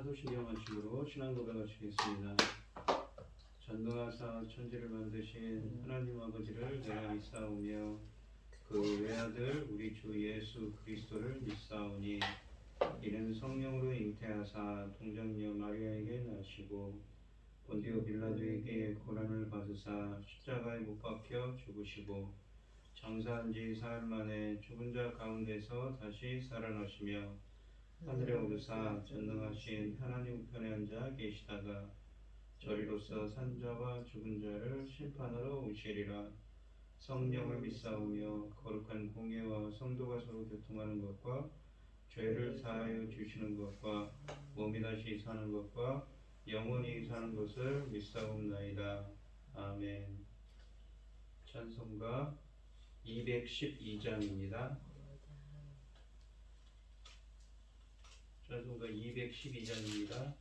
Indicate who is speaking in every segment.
Speaker 1: 사도신경하심으로 신앙 고백하시겠습니다. 전능하사 천지를 만드신 하나님 아버지를 내가 믿사오며 그 외아들 우리 주 예수 그리스도를 믿사오니 이는 성령으로 잉태하사 동정녀 마리아에게 나시고 본디오 빌라도에게 고난을 받으사 십자가에 못 박혀 죽으시고 장사한 지 사흘 만에 죽은 자 가운데서 다시 살아나시며 하늘에 오르사 전능하신 하나님 우편에 앉아 계시다가 저리로서 산 자와 죽은 자를 심판하러 오시리라. 성령을 믿사오며 거룩한 공예와 성도가 서로 교통하는 것과 죄를 사하여 주시는 것과 몸이 다시 사는 것과 영원히 사는 것을 믿사옵나이다. 아멘. 찬송가 212장입니다. 찬송가 212장입니다.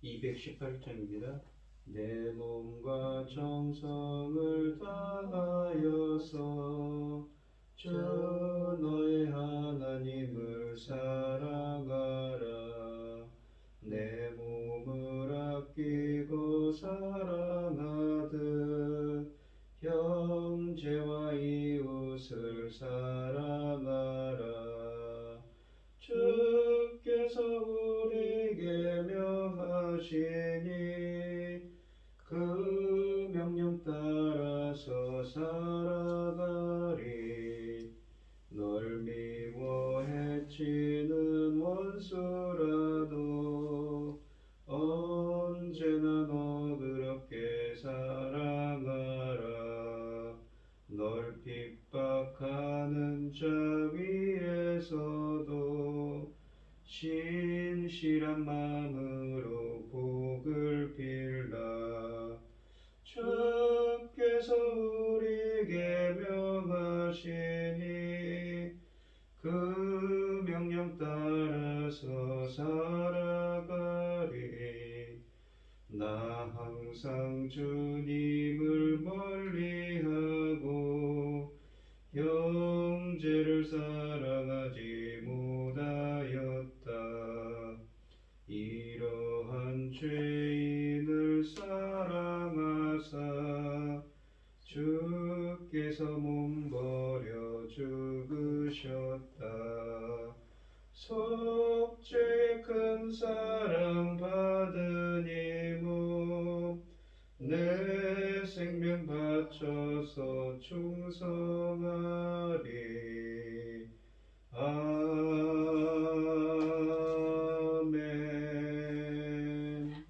Speaker 1: 218장입니다. 내 몸과 정성을 다하여서 주 너의 하나님을 사랑하라. 내 몸을 아끼고 사랑하듯 형제와 이웃을 사랑하라. 주께서 우리에게 명하시니 그 명령 따라서 살아가리. 널 미워 해치는 원수라도 언제나 너그럽게 사랑하라. 널 핍박하는 자 위에서도 신실한 마음으로 복을 빌라. 주께서 우리에게 명하시니 그 명령 따라서 살아가리. 나 항상 주님을 멀리하고 형제를 사랑하지 못하였다. 이러한 죄인을 사랑하사 주께서 몸버려 죽으셨다. 속죄 큰 사랑 받으니 내 생명 바쳐서 충성하리. 아멘.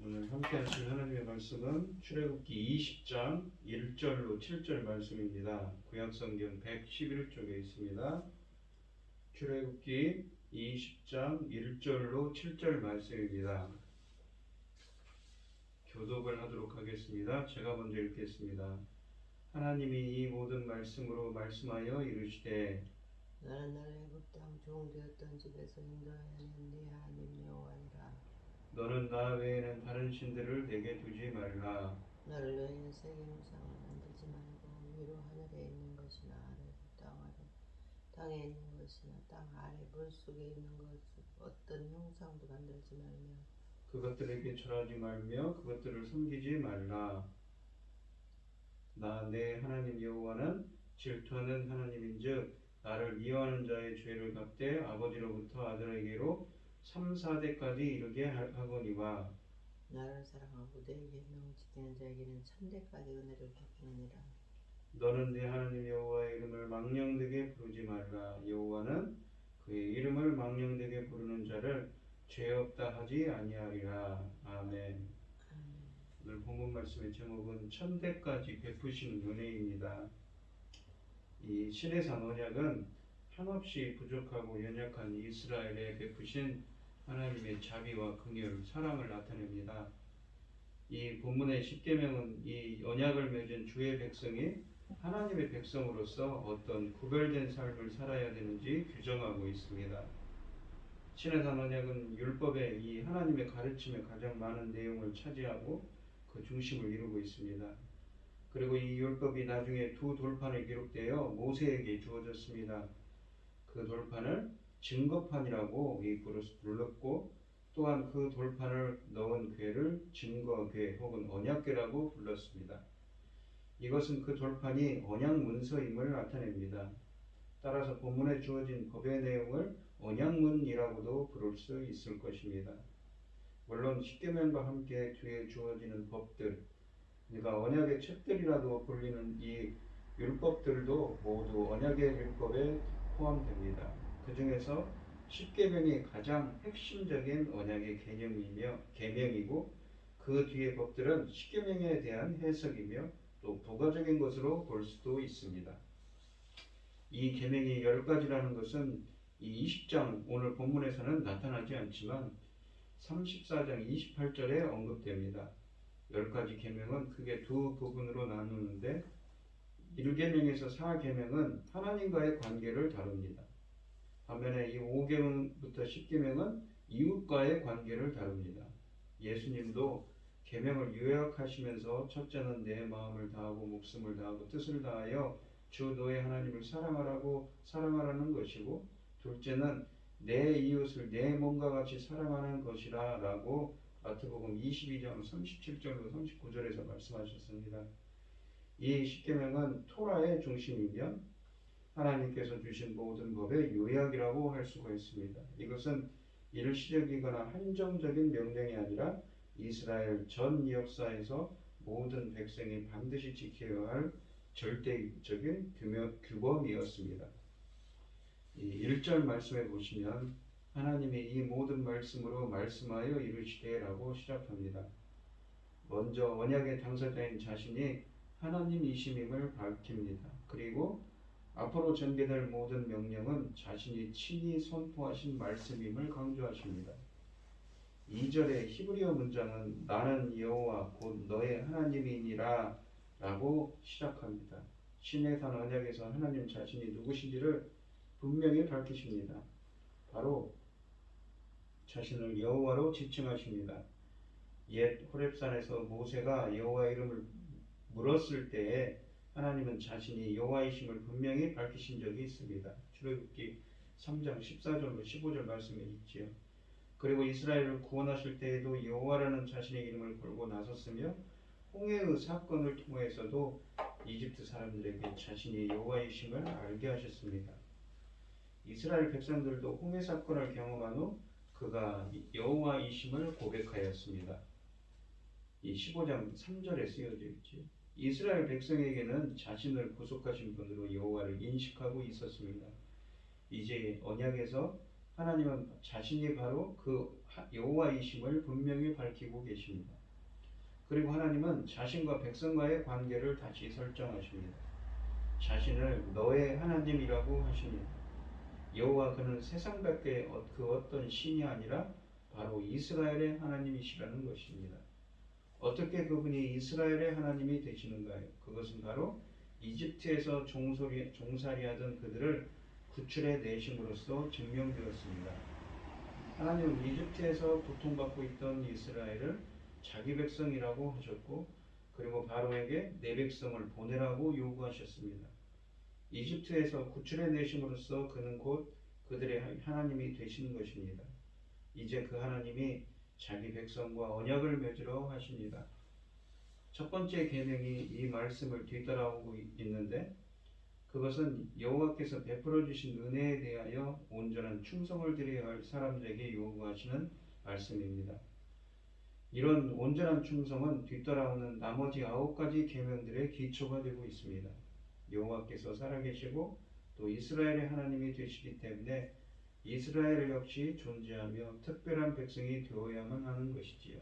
Speaker 1: 오늘 함께 하실 하나님의 말씀은 출애굽기 20장 1절로 7절 말씀입니다. 구약성경 111쪽에 있습니다. 출애굽기 20장 1절로 7절 말씀입니다. 교독을 하도록 하겠습니다. 제가 먼저 읽겠습니다. 하나님이 이 모든 말씀으로 말씀하여 이르시되
Speaker 2: 나는 나를 애굽 땅 종되었던 집에서 인도하여 낸 네 하나님 여호와니라.
Speaker 1: 너는 나 외에는 다른 신들을 내게 두지 말라.
Speaker 2: 너를 위하여 세계 우상을 만들지 말고 위로 하늘에 있는 것이나 아래 땅에 있는 것이나 땅 아래 물속에 있는 것 어떤 형상도 만들지 말며
Speaker 1: 그것들에게 절하지 말며 그것들을 섬기지 말라. 나 내 하나님 여호와는 질투하는 하나님인즉 나를 미워하는 자의 죄를 갚되 아버지로부터 아들에게로 3, 4대까지 이르게 하거니와
Speaker 2: 나를 사랑하고 내 계명을 지키는 자에게는 천대까지 은혜를 베푸느니라.
Speaker 1: 너는 네 하나님 여호와의 이름을 망령되게 부르지 말라. 여호와는 그의 이름을 망령되게 부르는 자를 죄 없다 하지 아니하리라. 아멘. 오늘 본문 말씀의 제목은 천대까지 베푸시는 은혜입니다. 이 신해산 언약은 한없이 부족하고 연약한 이스라엘에 베푸신 하나님의 자비와 긍휼, 사랑을 나타냅니다. 이 본문의 십계명은 이 언약을 맺은 주의 백성이 하나님의 백성으로서 어떤 구별된 삶을 살아야 되는지 규정하고 있습니다. 신해산 언약은 율법의 이 하나님의 가르침의 가장 많은 내용을 차지하고 그 중심을 이루고 있습니다. 그리고 이 율법이 나중에 두 돌판에 기록되어 모세에게 주어졌습니다. 그 돌판을 증거판이라고 불렀고, 또한 그 돌판을 넣은 궤를 증거궤 혹은 언약궤라고 불렀습니다. 이것은 그 돌판이 언약 문서임을 나타냅니다. 따라서 본문에 주어진 법의 내용을 언약문이라고도 부를 수 있을 것입니다. 물론 십계명과 함께 뒤에 주어지는 법들, 그러니까 언약의 책들이라도 불리는 이 율법들도 모두 언약의 율법에 포함됩니다. 그 중에서 십계명이 가장 핵심적인 언약의 계명이고, 그 뒤의 법들은 십계명에 대한 해석이며 또 부가적인 것으로 볼 수도 있습니다. 이 계명이 10가지라는 것은 이 20장 오늘 본문에서는 나타나지 않지만 34장 28절에 언급됩니다. 10가지 계명은 크게 두 부분으로 나누는데, 1계명에서 4계명은 하나님과의 관계를 다룹니다. 반면에 이 5계명부터 10계명은 이웃과의 관계를 다룹니다. 예수님도 계명을 요약하시면서 첫째는 내 마음을 다하고 목숨을 다하고 뜻을 다하여 주 너의 하나님을 사랑하라는 것이고, 둘째는 내 이웃을 내 몸과 같이 사랑하는 것이라 라고 마태복음 22장 37절로 39절에서 말씀하셨습니다. 이 십계명은 토라의 중심이며 하나님께서 주신 모든 법의 요약이라고 할 수가 있습니다. 이것은 일시적이거나 한정적인 명령이 아니라 이스라엘 전 역사에서 모든 백성이 반드시 지켜야 할 절대적인 규범이었습니다. 이 1절 말씀에 보시면 하나님이 이 모든 말씀으로 말씀하여 이루시되 라고 시작합니다. 먼저 언약의 당사자인 자신이 하나님이심임을 밝힙니다. 그리고 앞으로 전개될 모든 명령은 자신이 친히 선포하신 말씀임을 강조하십니다. 2절의 히브리어 문장은 나는 여호와 곧 너의 하나님이니라 라고 시작합니다. 시내산 언약에서 하나님 자신이 누구신지를 분명히 밝히십니다. 바로 자신을 여호와로 지칭하십니다. 옛 호렙산에서 모세가 여호와의 이름을 물었을 때에 하나님은 자신이 여호와이심을 분명히 밝히신 적이 있습니다. 출애굽기 3장 14절로 15절 말씀에 있지요. 그리고 이스라엘을 구원하실 때에도 여호와라는 자신의 이름을 걸고 나섰으며, 홍해의 사건을 통해서도 이집트 사람들에게 자신이 여호와이심을 알게 하셨습니다. 이스라엘 백성들도 홍해 사건을 경험한 후 그가 여호와이심을 고백하였습니다. 이 15장 3절에 쓰여져 있지요. 이스라엘 백성에게는 자신을 구속하신 분으로 여호와를 인식하고 있었습니다. 이제 언약에서 하나님은 자신이 바로 그 여호와이심을 분명히 밝히고 계십니다. 그리고 하나님은 자신과 백성과의 관계를 다시 설정하십니다. 자신을 너의 하나님이라고 하십니다. 여호와 그는 세상 밖의 그 어떤 신이 아니라 바로 이스라엘의 하나님이시라는 것입니다. 어떻게 그분이 이스라엘의 하나님이 되시는가요? 그것은 바로 이집트에서 종살이하던 그들을 구출해 내심으로써 증명되었습니다. 하나님은 이집트에서 고통받고 있던 이스라엘을 자기 백성이라고 하셨고, 그리고 바로에게 내 백성을 보내라고 요구하셨습니다. 이집트에서 구출해 내심으로써 그는 곧 그들의 하나님이 되시는 것입니다. 이제 그 하나님이 자기 백성과 언약을 맺으러 하십니다. 첫 번째 계명이 이 말씀을 뒤따라오고 있는데, 그것은 여호와께서 베풀어 주신 은혜에 대하여 온전한 충성을 드려야 할 사람들에게 요구하시는 말씀입니다. 이런 온전한 충성은 뒤따라오는 나머지 9가지 계명들의 기초가 되고 있습니다. 여호와께서 살아계시고 또 이스라엘의 하나님이 되시기 때문에 이스라엘 역시 존재하며 특별한 백성이 되어야만 하는 것이지요.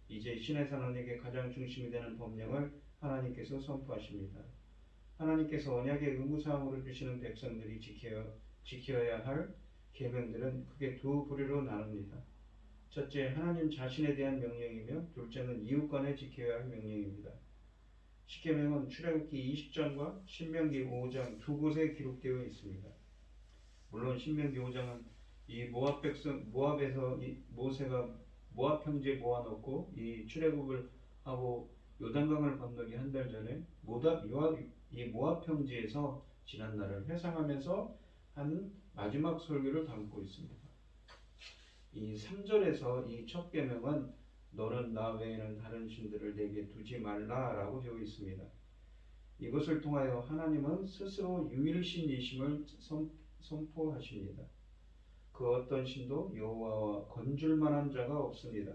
Speaker 1: 이제 시내산 언약의 가장 중심이 되는 법령을 하나님께서 선포하십니다. 하나님께서 언약의 의무사항으로 주시는 백성들이 지켜야 할 계명들은 크게 두 부류로 나눕니다. 첫째, 하나님 자신에 대한 명령이며, 둘째는 이웃 간에 지켜야 할 명령입니다. 십계명은 출애굽기 20장과 신명기 5장 두 곳에 기록되어 있습니다. 물론 신명기 5장은 이 모압 백성 모압에서 이 모세가 모압 평지에 모아놓고 이 출애굽을 하고 요단강을 건너기 한 달 전에 이 모압 평지에서 지난 날을 회상하면서 한 마지막 설교를 담고 있습니다. 이 3절에서 이 첫 계명은 너는 나 외에는 다른 신들을 내게 두지 말라라고 되어 있습니다. 이것을 통하여 하나님은 스스로 유일신이심을 선포하십니다. 그 어떤 신도 여호와와 건줄 만한 자가 없습니다.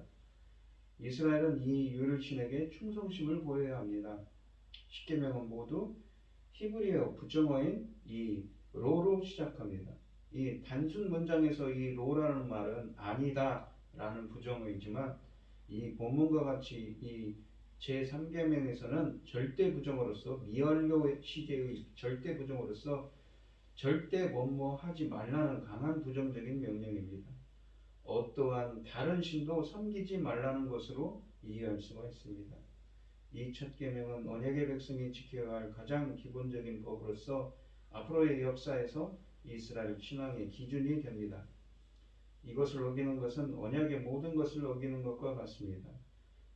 Speaker 1: 이스라엘은 이 유일신에게 충성심을 보여야 합니다. 십계명은 모두 히브리어 부정어인 이 로로 시작합니다. 이 단순 문장에서 이 로라는 말은 아니다라는 부정어이지만 이 본문과 같이 이 제3계명에서는 절대 부정어로서 미완료 시제의 절대 부정어로서 절대 뭐뭐 하지 말라는 강한 부정적인 명령입니다. 어떠한 다른 신도 섬기지 말라는 것으로 이해할 수가 있습니다. 이 첫 계명은 언약의 백성이 지켜야 할 가장 기본적인 법으로서 앞으로의 역사에서 이스라엘 신앙의 기준이 됩니다. 이것을 어기는 것은 언약의 모든 것을 어기는 것과 같습니다.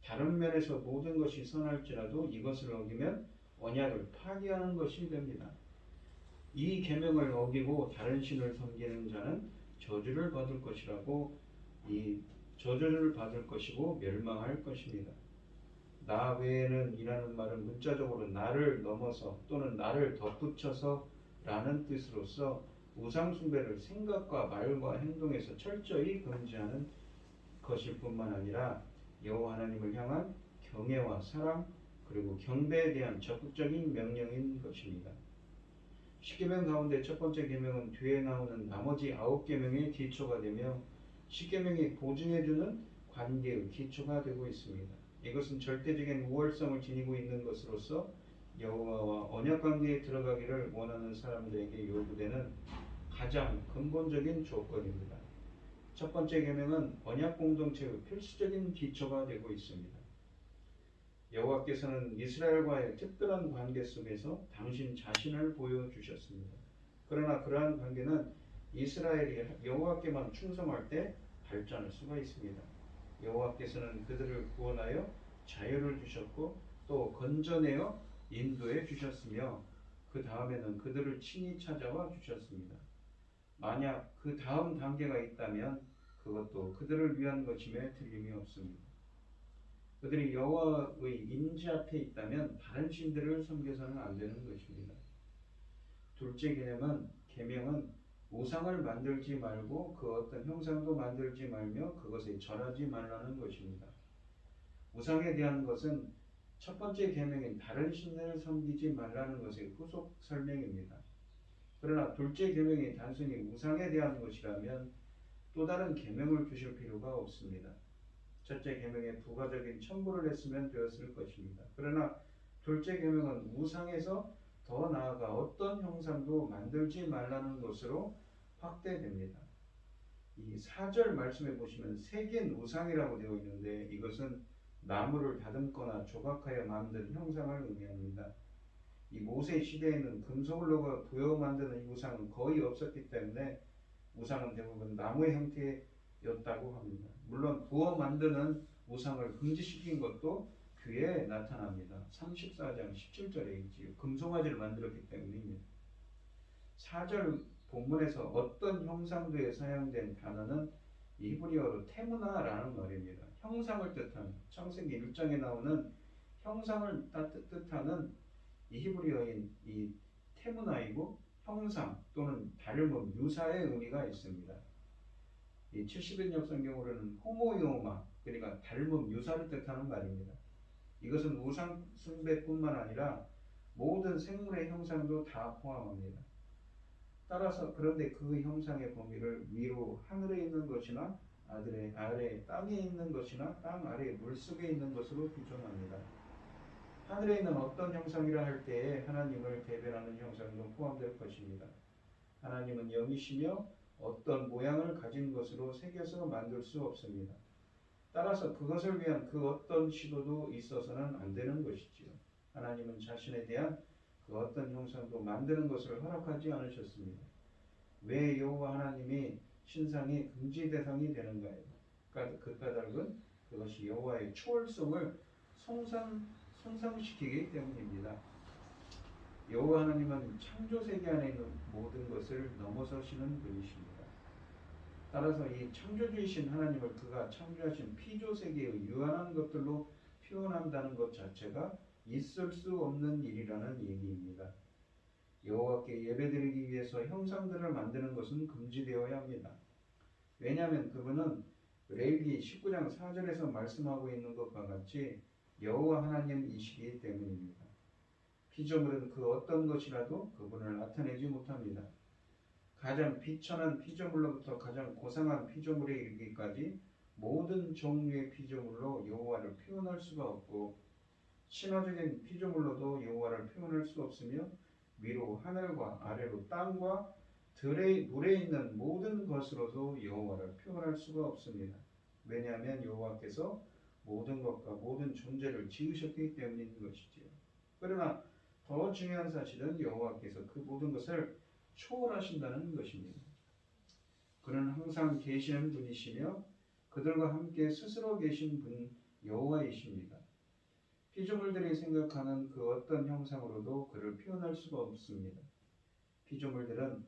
Speaker 1: 다른 면에서 모든 것이 선할지라도 이것을 어기면 언약을 파기하는 것이 됩니다. 이 계명을 어기고 다른 신을 섬기는 자는 저주를 받을 것이고 멸망할 것입니다. 나 외에는 이라는 말은 문자적으로 나를 넘어서 또는 나를 덧붙여서 라는 뜻으로서 우상 숭배를 생각과 말과 행동에서 철저히 금지하는 것일 뿐만 아니라 여호와 하나님을 향한 경외와 사랑 그리고 경배에 대한 적극적인 명령인 것입니다. 십계명 가운데 첫 번째 계명은 뒤에 나오는 나머지 9계명의 기초가 되며 십계명이 보증해주는 관계의 기초가 되고 있습니다. 이것은 절대적인 우월성을 지니고 있는 것으로서 여호와와 언약관계에 들어가기를 원하는 사람들에게 요구되는 가장 근본적인 조건입니다. 첫 번째 계명은 언약 공동체의 필수적인 기초가 되고 있습니다. 여호와께서는 이스라엘과의 특별한 관계 속에서 당신 자신을 보여주셨습니다. 그러나 그러한 관계는 이스라엘이 여호와께만 충성할 때 발전할 수가 있습니다. 여호와께서는 그들을 구원하여 자유를 주셨고 또 건져내어 인도해 주셨으며 그 다음에는 그들을 친히 찾아와 주셨습니다. 만약 그 다음 단계가 있다면 그것도 그들을 위한 것임에 틀림이 없습니다. 그들이 여호와의 임재 앞에 있다면 다른 신들을 섬겨서는 안 되는 것입니다. 둘째 계명은 우상을 만들지 말고 그 어떤 형상도 만들지 말며 그것에 절하지 말라는 것입니다. 우상에 대한 것은 첫 번째 계명인 다른 신을 섬기지 말라는 것의 후속 설명입니다. 그러나 둘째 계명이 단순히 우상에 대한 것이라면 또 다른 계명을 주실 필요가 없습니다. 첫째 계명에 부가적인 첨부를 했으면 되었을 것입니다. 그러나 둘째 계명은 우상에서 더 나아가 어떤 형상도 만들지 말라는 것으로 확대됩니다. 이 4절 말씀에 보시면 새긴 우상이라고 되어 있는데 이것은 나무를 다듬거나 조각하여 만든 형상을 의미합니다. 이 모세 시대에는 금속을 넣어 부여 만드는 이 우상은 거의 없었기 때문에 우상은 대부분 나무의 형태였다고 합니다. 물론 부어 만드는 우상을 금지시킨 것도 뒤에 나타납니다. 34장 17절에 있지요. 금송아지를 만들었기 때문입니다. 4절 본문에서 어떤 형상도에 사용된 단어는 히브리어로 테무나라는 말입니다. 형상을 뜻하는 창세기 1장에 나오는 형상을 뜻하는 이 히브리어인 이 테무나이고 형상 또는 닮음, 유사의 의미가 있습니다. 이 70인역 성경으로는 호모이오마 그러니까 닮음, 유사를 뜻하는 말입니다. 이것은 우상 숭배뿐만 아니라 모든 생물의 형상도 다 포함합니다. 따라서 그런데 그 형상의 범위를 위로 하늘에 있는 것이나 아래 땅에 있는 것이나 땅 아래 물속에 있는 것으로 규정합니다. 하늘에 있는 어떤 형상이라 할 때에 하나님을 대변하는 형상도 포함될 것입니다. 하나님은 영이시며 어떤 모양을 가진 것으로 새겨서 만들 수 없습니다. 따라서 그것을 위한 그 어떤 시도도 있어서는 안 되는 것이지요. 하나님은 자신에 대한 그 어떤 형상도 만드는 것을 허락하지 않으셨습니다. 왜 여호와 하나님이 신상이 금지 대상이 되는 거예요. 그 까닭은 그것이 여호와의 초월성을 손상시키기 때문입니다. 여호와 하나님은 창조 세계 안에 있는 모든 것을 넘어서시는 분이십니다. 따라서 이 창조주이신 하나님을 그가 창조하신 피조 세계의 유한한 것들로 표현한다는 것 자체가 있을 수 없는 일이라는 얘기입니다. 여호와께 예배드리기 위해서 형상들을 만드는 것은 금지되어야 합니다. 왜냐하면 그분은 레위기 19장 4절에서 말씀하고 있는 것과 같이 여호와 하나님이시기 때문입니다. 피조물은 그 어떤 것이라도 그분을 나타내지 못합니다. 가장 비천한 피조물로부터 가장 고상한 피조물에 이르기까지 모든 종류의 피조물로 여호와를 표현할 수가 없고, 신화적인 피조물로도 여호와를 표현할 수 없으며, 위로 하늘과 아래로 땅과 들의 물에 있는 모든 것으로도 여호와를 표현할 수가 없습니다. 왜냐하면 여호와께서 모든 것과 모든 존재를 지으셨기 때문인 것이지요. 그러나 더 중요한 사실은 여호와께서 그 모든 것을 초월하신다는 것입니다. 그는 항상 계시는 분이시며 그들과 함께 스스로 계신 분 여호와이십니다. 피조물들이 생각하는 그 어떤 형상으로도 그를 표현할 수가 없습니다. 피조물들은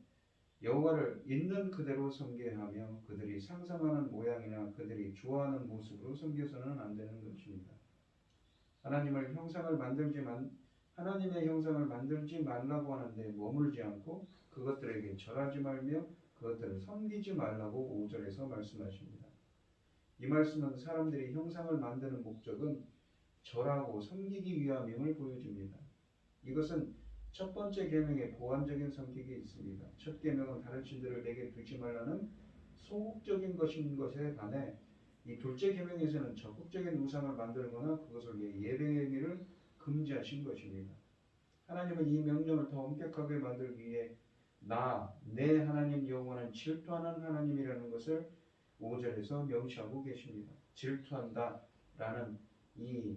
Speaker 1: 여호와를 있는 그대로 섬겨야 하며 그들이 상상하는 모양이나 그들이 좋아하는 모습으로 섬겨서는 안 되는 것입니다. 하나님의 형상을 만들지 말라고 하는데 머물지 않고 그것들에게 절하지 말며 그것들을 섬기지 말라고 5절에서 말씀하십니다. 이 말씀은 사람들이 형상을 만드는 목적은 절하고 섬기기 위함임을 보여줍니다. 이것은 첫 번째 계명의 보완적인 성격이 있습니다. 첫 계명은 다른 신들을 내게 두지 말라는 소극적인 것인 것에 반해 이 둘째 계명에서는 적극적인 우상을 만들거나 그것을 위해 예배 행위를 금지하신 것입니다. 하나님은 이 명령을 더 엄격하게 만들기 위해 내 하나님 여호와는 질투하는 하나님이라는 것을 5절에서 명시하고 계십니다. 질투한다 라는 이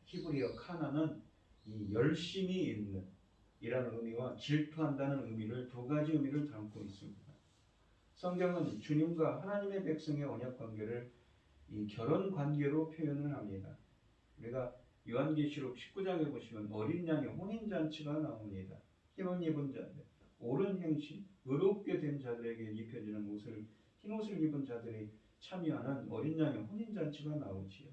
Speaker 1: 히브리어 카나는 이 열심히 있는 이라는 의미와 질투한다는 의미를 두 가지 의미를 담고 있습니다. 성경은 주님과 하나님의 백성의 언약 관계를 이 결혼 관계로 표현을 합니다. 우리가 요한계시록 19장에 보시면 어린 양의 혼인잔치가 나옵니다. 흰옷 입은 자들, 옳은 행실, 의롭게 된 자들에게 입혀지는 옷을 흰옷을 입은 자들이 참여하는 어린 양의 혼인잔치가 나오지요.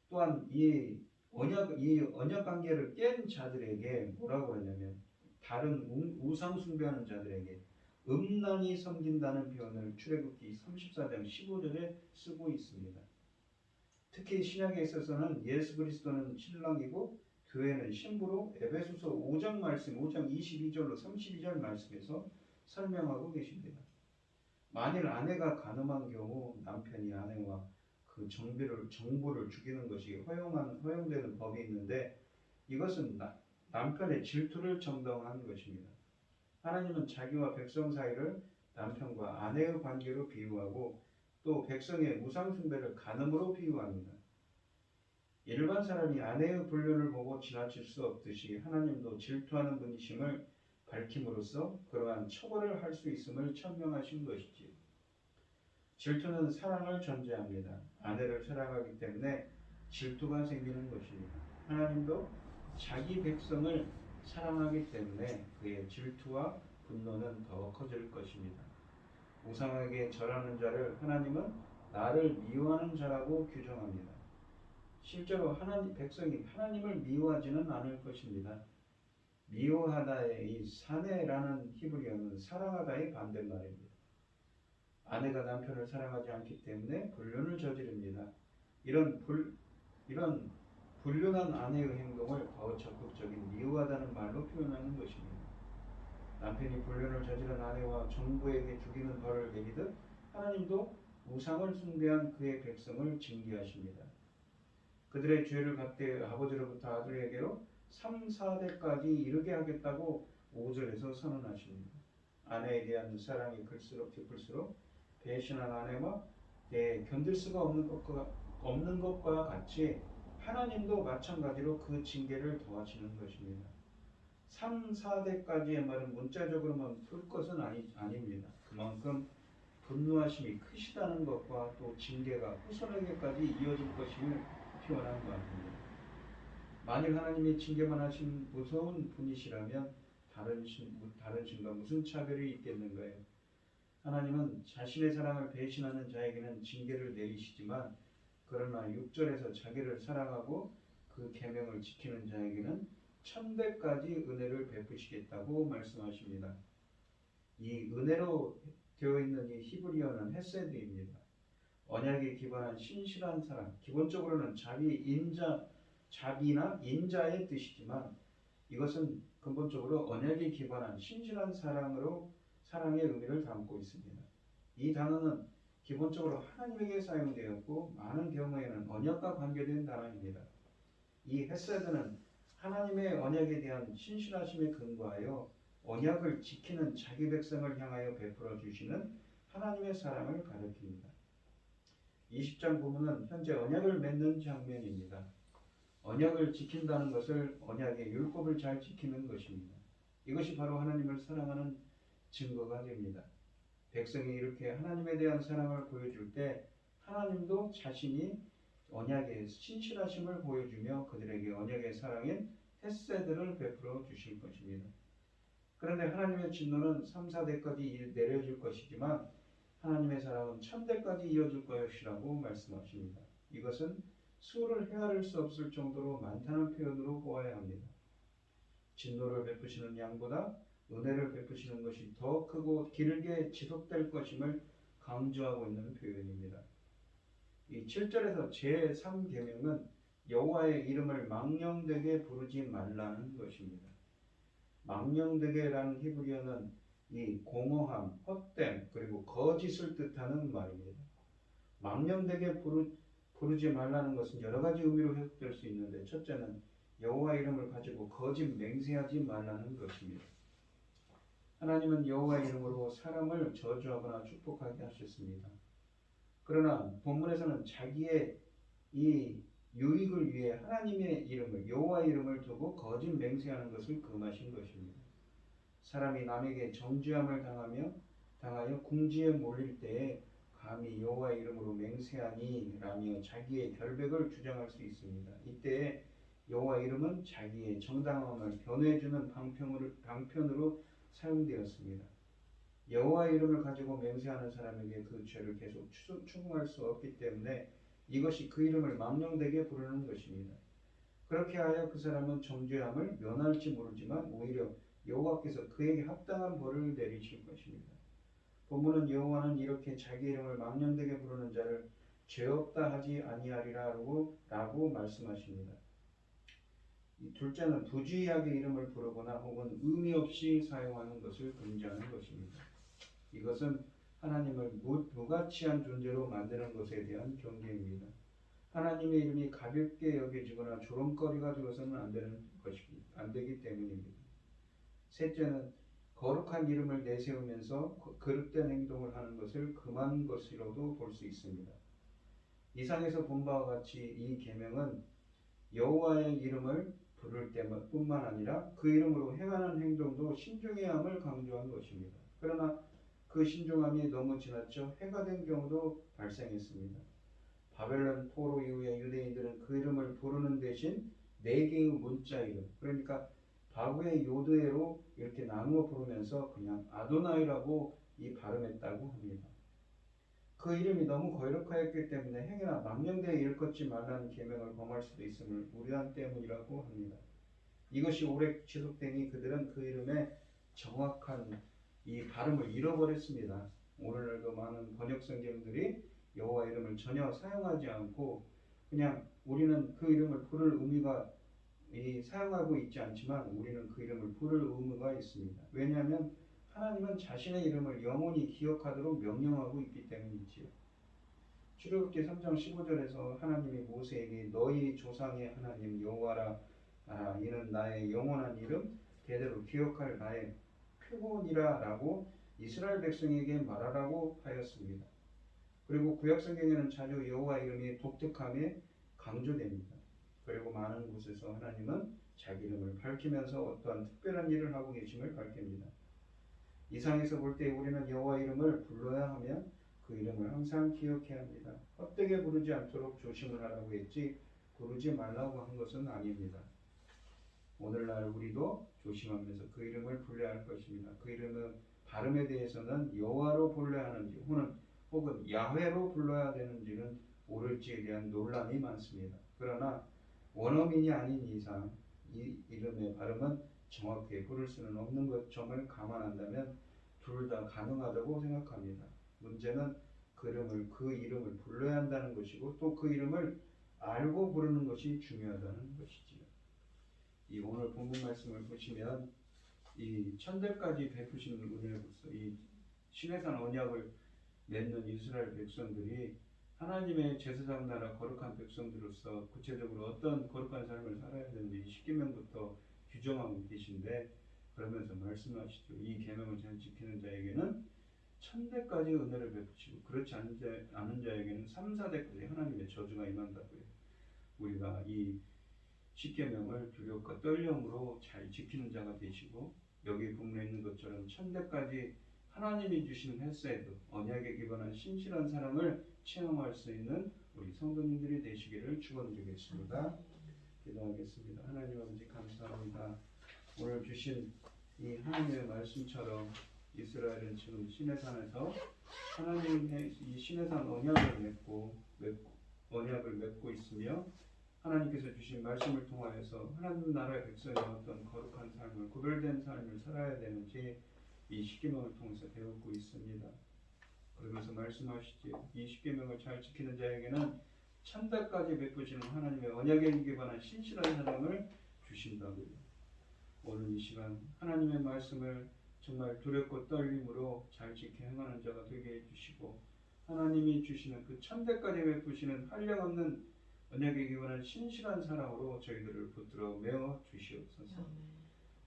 Speaker 1: 또한 이 언약 관계를 깬 자들에게 뭐라고 하냐면 다른 우상 숭배하는 자들에게 음란히 섬긴다는 표현을 출애굽기 34장 15절에 쓰고 있습니다. 특히 신약에 있어서는 예수 그리스도는 신랑이고 교회는 신부로 에베소서 5장 말씀 5장 22절로 32절 말씀에서 설명하고 계십니다. 만일 아내가 간음한 경우 남편이 아내와 그 정부를 죽이는 것이 허용되는 법이 있는데 이것은 남편의 질투를 정당화한 것입니다. 하나님은 자기와 백성 사이를 남편과 아내의 관계로 비유하고 또 백성의 우상 숭배를 간음으로 비유합니다. 일반 사람이 아내의 불륜을 보고 지나칠 수 없듯이 하나님도 질투하는 분이심을 밝힘으로써 그러한 처벌을 할 수 있음을 천명하신 것이지요. 질투는 사랑을 전제합니다. 아내를 사랑하기 때문에 질투가 생기는 것입니다. 하나님도 자기 백성을 사랑하기 때문에 그의 질투와 분노는 더 커질 것입니다. 우상에게 절하는 자를 하나님은 나를 미워하는 자라고 규정합니다. 실제로 백성이 하나님을 미워하지는 않을 것입니다. 미워하다의 이 사내라는 히브리어는 사랑하다의 반대말입니다. 아내가 남편을 사랑하지 않기 때문에 불륜을 저지릅니다. 이런 불륜한 아내의 행동을 더 적극적인 미워하다는 말로 표현하는 것입니다. 남편이 불륜을 저지른 아내와 정부에게 죽이는 벌을 내리듯 하나님도 우상을 숭배한 그의 백성을 징계하십니다. 그들의 죄를 갚되 아버지로부터 아들에게로 3, 4대까지 이르게 하겠다고 5절에서 선언하십니다. 아내에 대한 사랑이 클수록 깊을수록 배신한 아내와 견딜 수가 없는 것과 같이 하나님도 마찬가지로 그 징계를 더하시는 것입니다. 3, 4대까지의 말은 문자적으로만 풀 것은 아닙니다. 그만큼 분노하심이 크시다는 것과 또 징계가 후손에게까지 이어질 것임을 표현한 것 같습니다. 만일 하나님이 징계만 하신 무서운 분이시라면 다른 신과 무슨 차별이 있겠는가요? 하나님은 자신의 사랑을 배신하는 자에게는 징계를 내리시지만 그러나 6절에서 자기를 사랑하고 그 계명을 지키는 자에게는 1000배까지 은혜를 베푸시겠다고 말씀하십니다. 이 은혜로 되어 있는 이 히브리어는 헤세드입니다. 언약에 기반한 신실한 사랑, 기본적으로는 자비나 인자의 뜻이지만 이것은 근본적으로 언약에 기반한 신실한 사랑의 의미를 담고 있습니다. 이 단어는 기본적으로 하나님에게 사용되었고 많은 경우에는 언약과 관계된 단어입니다. 이 헤세드는 하나님의 언약에 대한 신실하심에 근거하여 언약을 지키는 자기 백성을 향하여 베풀어 주시는 하나님의 사랑을 가리킵니다. 20장 부문은 현재 언약을 맺는 장면입니다. 언약을 지킨다는 것을 언약의 율법을 잘 지키는 것입니다. 이것이 바로 하나님을 사랑하는 증거가 됩니다. 백성이 이렇게 하나님에 대한 사랑을 보여줄 때 하나님도 자신이 언약의 신실하심을 보여주며 그들에게 언약의 사랑인 헤세드를 베풀어 주실 것입니다. 그런데 하나님의 진노는 3, 4대까지 내려질 것이지만 하나님의 사랑은 1000대까지 이어질 것이라고 말씀하십니다. 이것은 수를 헤아릴 수 없을 정도로 많다는 표현으로 보아야 합니다. 진노를 베푸시는 양보다 은혜를 베푸시는 것이 더 크고 길게 지속될 것임을 강조하고 있는 표현입니다. 이 7절에서 제3계명은 여호와의 이름을 망령되게 부르지 말라는 것입니다. 망령되게라는 히브리어는 이 공허함, 헛됨, 그리고 거짓을 뜻하는 말입니다. 망령되게 부르지 말라는 것은 여러 가지 의미로 해석될 수 있는데 첫째는 여호와 이름을 가지고 거짓 맹세하지 말라는 것입니다. 하나님은 여호와 이름으로 사람을 저주하거나 축복하게 하셨습니다. 그러나 본문에서는 자기의 이 유익을 위해 하나님의 이름을 여호와 이름을 두고 거짓 맹세하는 것을 금하신 것입니다. 사람이 남에게 정죄함을 당하여 궁지에 몰릴 때에 감히 여호와 이름으로 맹세하니 라며 자기의 결백을 주장할 수 있습니다. 이때에 여호와 이름은 자기의 정당함을 변호해주는 방편으로 사용되었습니다. 여호와 이름을 가지고 맹세하는 사람에게 그 죄를 계속 추궁할 수 없기 때문에 이것이 그 이름을 망령되게 부르는 것입니다. 그렇게 하여 그 사람은 정죄함을 면할지 모르지만 오히려 여호와께서 그에게 합당한 벌을 내리실 것입니다. 본문은 여호와는 이렇게 자기 이름을 망령되게 부르는 자를 죄 없다 하지 아니하리라고 말씀하십니다. 둘째는 부주의하게 이름을 부르거나 혹은 의미 없이 사용하는 것을 금지하는 것입니다. 이것은 하나님을 무가치한 존재로 만드는 것에 대한 경계입니다. 하나님의 이름이 가볍게 여겨지거나 조롱거리가 되어서는 안 되기 때문입니다. 셋째는 거룩한 이름을 내세우면서 그릇된 행동을 하는 것을 금한 것이라도 볼 수 있습니다. 이상에서 본 바와 같이 이 계명은 여호와의 이름을 부를 때뿐만 아니라 그 이름으로 행하는 행동도 신중해야 함을 강조한 것입니다. 그러나 그 신중함이 너무 지나쳐 해가 된 경우도 발생했습니다. 바벨론 포로 이후에 유대인들은 그 이름을 부르는 대신 4개의 문자 이름, 그러니까 바구의 요드에로 이렇게 나누어 부르면서 그냥 아도나이라고 발음했다고 합니다. 그 이름이 너무 거역하였기 때문에 행여나 망령되게 일컫지 말라는 계명을 범할 수도 있음을 우려한 때문이라고 합니다. 이것이 오래 지속되니 그들은 그 이름의 정확한 이 발음을 잃어버렸습니다. 오늘날도 많은 번역 성경들이 여호와 이름을 전혀 사용하지 않고 그냥 우리는 그 이름을 부를 의미가 사용하고 있지 않지만 우리는 그 이름을 부를 의무가 있습니다. 왜냐하면 하나님은 자신의 이름을 영원히 기억하도록 명령하고 있기 때문이지요. 출애굽기 3장 15절에서 하나님이 모세에게 너희 조상의 하나님 여호와라 이는 나의 영원한 이름 대대로 기억할 나의 표본이라 라고 이스라엘 백성에게 말하라고 하였습니다. 그리고 구약성경에는 자주 여호와 이름이 독특함에 강조됩니다. 그리고 많은 곳에서 하나님은 자기 이름을 밝히면서 어떠한 특별한 일을 하고 계심을 밝힙니다. 이상에서 볼 때 우리는 여호와 이름을 불러야 하며 그 이름을 항상 기억해야 합니다. 헛되게 부르지 않도록 조심을 하라고 했지 부르지 말라고 한 것은 아닙니다. 오늘날 우리도 조심하면서 그 이름을 불러야 할 것입니다. 그 이름은 발음에 대해서는 여호와로 불러야 하는지 혹은 야훼로 불러야 되는지는 옳을지에 대한 논란이 많습니다. 그러나 원어민이 아닌 이상 이 이름의 발음은 정확히 부를 수는 없는 것 점을 감안한다면 둘 다 가능하다고 생각합니다. 문제는 그 이름을 불러야 한다는 것이고 또 그 이름을 알고 부르는 것이 중요하다는 것이지요. 이 오늘 본문 말씀을 보시면 이 천대까지 베푸시는 은혜로서 이 시내산 언약을 맺는 이스라엘 백성들이 하나님의 제사장 나라 거룩한 백성들로서 구체적으로 어떤 거룩한 삶을 살아야 되는지 십계명부터 규정하고 계신데 그러면서 말씀하시죠. 이 계명을 잘 지키는 자에게는 천대까지 은혜를 베푸시고 그렇지 않은 자에게는 3, 4대까지 하나님의 저주가 임한다고요. 우리가 이 십계명을 두렵과 떨림으로 잘 지키는 자가 되시고 여기 본문에 있는 것처럼 천대까지 하나님이 주신 헬세드 언약에 기반한 신실한 사랑을 체험할 수 있는 우리 성도님들이 되시기를 축원드리겠습니다. 기도하겠습니다. 하나님 아버지 감사합니다. 오늘 주신 이 하나님의 말씀처럼 이스라엘은 지금 시내산에서 하나님의 이 시내산 언약을 맺고 있으며 하나님께서 주신 말씀을 통하여서 하나님 나라의 백성의 어떤 거룩한 삶을 구별된 삶을 살아야 되는지 이 십계명을 통해서 배우고 있습니다. 그러면서 말씀하시지 이 십계명을 잘 지키는 자에게는 천대까지 베푸시는 하나님의 언약에 기반한 신실한 사랑을 주신다고요. 오늘 이 시간 하나님의 말씀을 정말 두렵고 떨림으로 잘 지켜 행하는 자가 되게 해주시고 하나님이 주시는 그 천대까지 베푸시는 한량없는 언약에 기반한 신실한 사랑으로 저희들을 붙들어 메어 주시옵소서.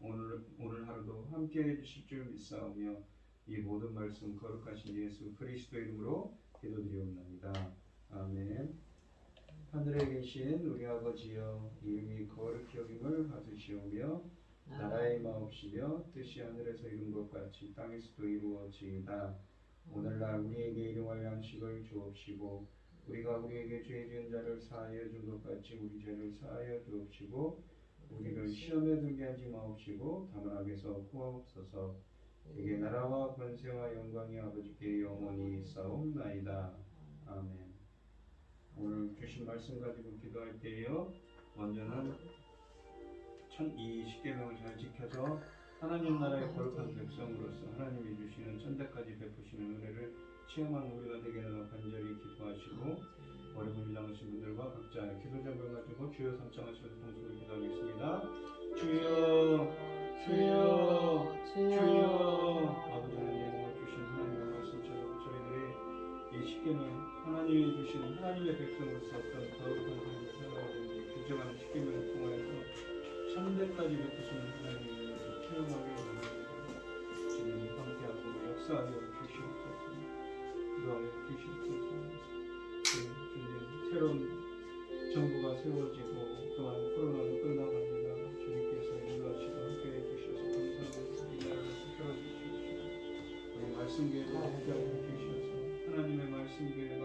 Speaker 1: 오늘 하루도 함께 해주실 줄 믿사오며 이 모든 말씀 거룩하신 예수 그리스도 이름으로 기도드리옵나이다. 아멘. 하늘에 계신 우리 아버지여 이름이 거룩히 여김을 받으시오며 나라의 마옵시며 뜻이 하늘에서 이룬 것 같이 땅에서도 이루어지이다. 오늘날 우리에게 일용할 양식을 주옵시고 우리가 우리에게 죄 지은 자를 사하여 준 것 같이 우리 죄를 사하여 주옵시고 우리를 시험에 들게 하지 마옵시고 다만 악에서 구하옵소서. 이게 나라와 권세와 영광이 아버지께 영원히 있사옵나이다. 아멘. 오늘 주신 말씀 가지고 기도할 때요 먼저는 이 십계명을 잘 지켜서 하나님 나라의 거룩한 백성으로서 하나님이 주시는 천대까지 베푸시는 은혜를 체험하는 우리가 되기를 간절히 기도하시고 어려움을 당하신 분들과 각자 기도 제목을 가지고 주여 삼창하시면서 동서로 기도하겠습니다. 주여 주여 주여. 아버지 하나님 주신 하나님의 말씀처럼 저희들이 이 십계명 하나님이 주신 하나님의 백성으로서 어떤 거룩한 삶을 살아야 되는지 규정하는 십계명을 통하여서 천대까지 베푸시는 하나님을 체험하게 원합니다. 주님 함께하고 역사하여 주시옵소서. 기도하여 주시옵소서. 주님 새로운 정부가 세워지고 또한 코로나도 끝나갑니다. 주님께서 인도하시고 함께해 주셔서 감사합니다. 이 나라를 지켜주시옵소서. 우리 말씀교회를 함께하여 주셔서 하나님의 말씀교회가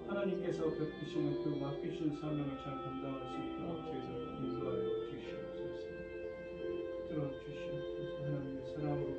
Speaker 1: 하나님께서 베푸시는 그 맡기신 사명을 잘 감당할 수 있도록 저희를 인도하여 주시옵소서. 들어주시옵소서. 하나님의 사랑으로